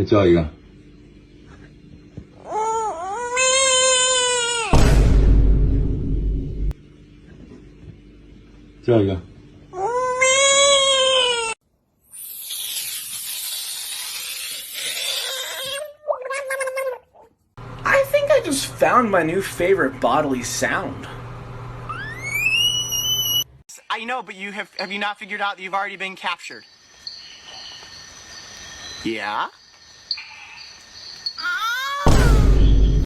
叫一个，叫一个。I think I just found my new favorite bodily sound. I know, but have you not figured out that you've already been captured? Yeah?